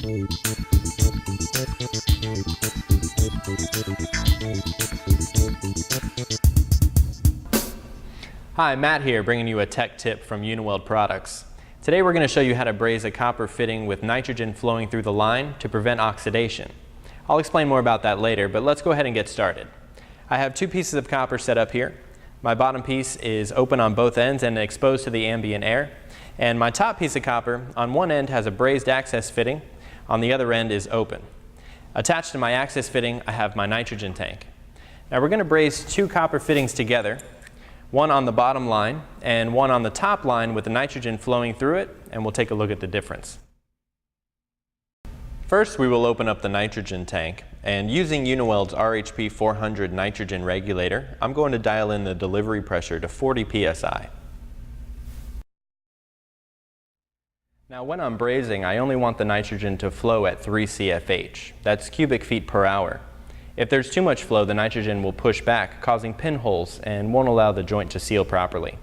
Hi, Matt here, bringing you a tech tip from Uniweld Products. Today we're going to show you how to braze a copper fitting with nitrogen flowing through the line to prevent oxidation. I'll explain more about that later, but let's go ahead and get started. I have two pieces of copper set up here. My bottom piece is open on both ends and exposed to the ambient air. And my top piece of copper on one end has a brazed access fitting, on the other end is open. Attached to my access fitting I have my nitrogen tank. Now we're going to braze two copper fittings together, one on the bottom line and one on the top line with the nitrogen flowing through it, and we'll take a look at the difference. First we will open up the nitrogen tank, and using Uniweld's RHP 400 nitrogen regulator, I'm going to dial in the delivery pressure to 40 psi. Now when I'm brazing, I only want the nitrogen to flow at 3 CFH. That's cubic feet per hour. If there's too much flow, the nitrogen will push back, causing pinholes and won't allow the joint to seal properly.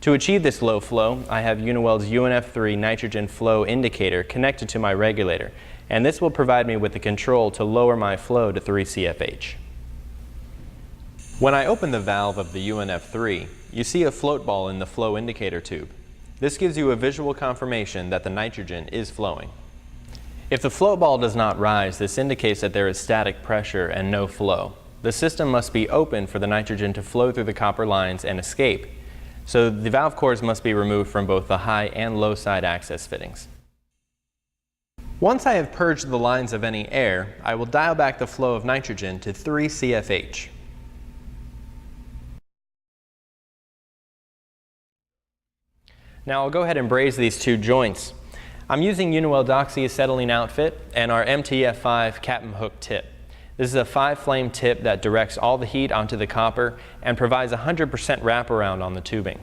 To achieve this low flow, I have Uniweld's UNF3 Nitrogen Flow Indicator connected to my regulator, and this will provide me with the control to lower my flow to 3 CFH. When I open the valve of the UNF3, you see a float ball in the flow indicator tube. This gives you a visual confirmation that the nitrogen is flowing. If the float ball does not rise, this indicates that there is static pressure and no flow. The system must be open for the nitrogen to flow through the copper lines and escape, so the valve cores must be removed from both the high and low side access fittings. Once I have purged the lines of any air, I will dial back the flow of nitrogen to 3 CFH. Now I'll go ahead and braze these two joints. I'm using Uniweld's oxyacetylene outfit and our MTF-5 Cap'n Hook Tip. This is a 5-flame tip that directs all the heat onto the copper and provides 100% wraparound on the tubing.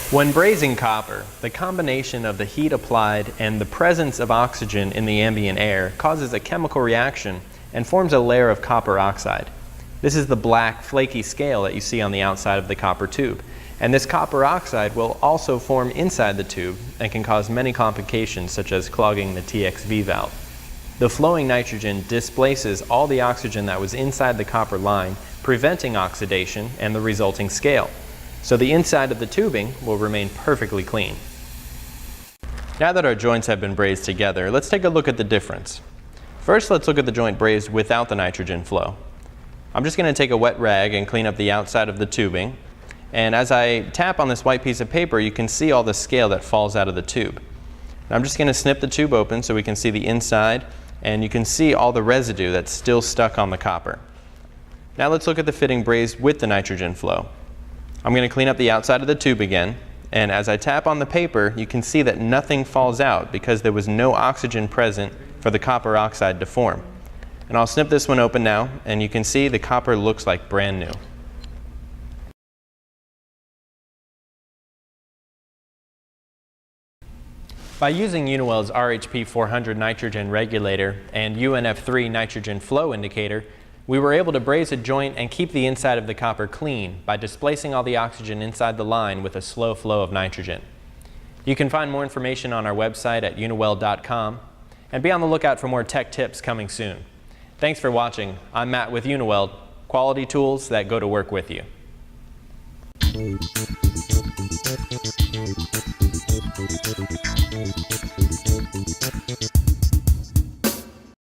When brazing copper, the combination of the heat applied and the presence of oxygen in the ambient air causes a chemical reaction and forms a layer of copper oxide. This is the black, flaky scale that you see on the outside of the copper tube. And this copper oxide will also form inside the tube and can cause many complications such as clogging the TXV valve. The flowing nitrogen displaces all the oxygen that was inside the copper line, preventing oxidation and the resulting scale. So the inside of the tubing will remain perfectly clean. Now that our joints have been brazed together, let's take a look at the difference. First, let's look at the joint brazed without the nitrogen flow. I'm just going to take a wet rag and clean up the outside of the tubing. And as I tap on this white piece of paper, you can see all the scale that falls out of the tube. Now I'm just going to snip the tube open so we can see the inside, and you can see all the residue that's still stuck on the copper. Now let's look at the fitting brazed with the nitrogen flow. I'm going to clean up the outside of the tube again, and as I tap on the paper, you can see that nothing falls out because there was no oxygen present for the copper oxide to form. And I'll snip this one open now, and you can see the copper looks like brand new. By using Uniweld's RHP 400 nitrogen regulator and UNF3 nitrogen flow indicator, we were able to braze a joint and keep the inside of the copper clean by displacing all the oxygen inside the line with a slow flow of nitrogen. You can find more information on our website at uniweld.com, and be on the lookout for more tech tips coming soon. Thanks for watching. I'm Matt with Uniweld, quality tools that go to work with you.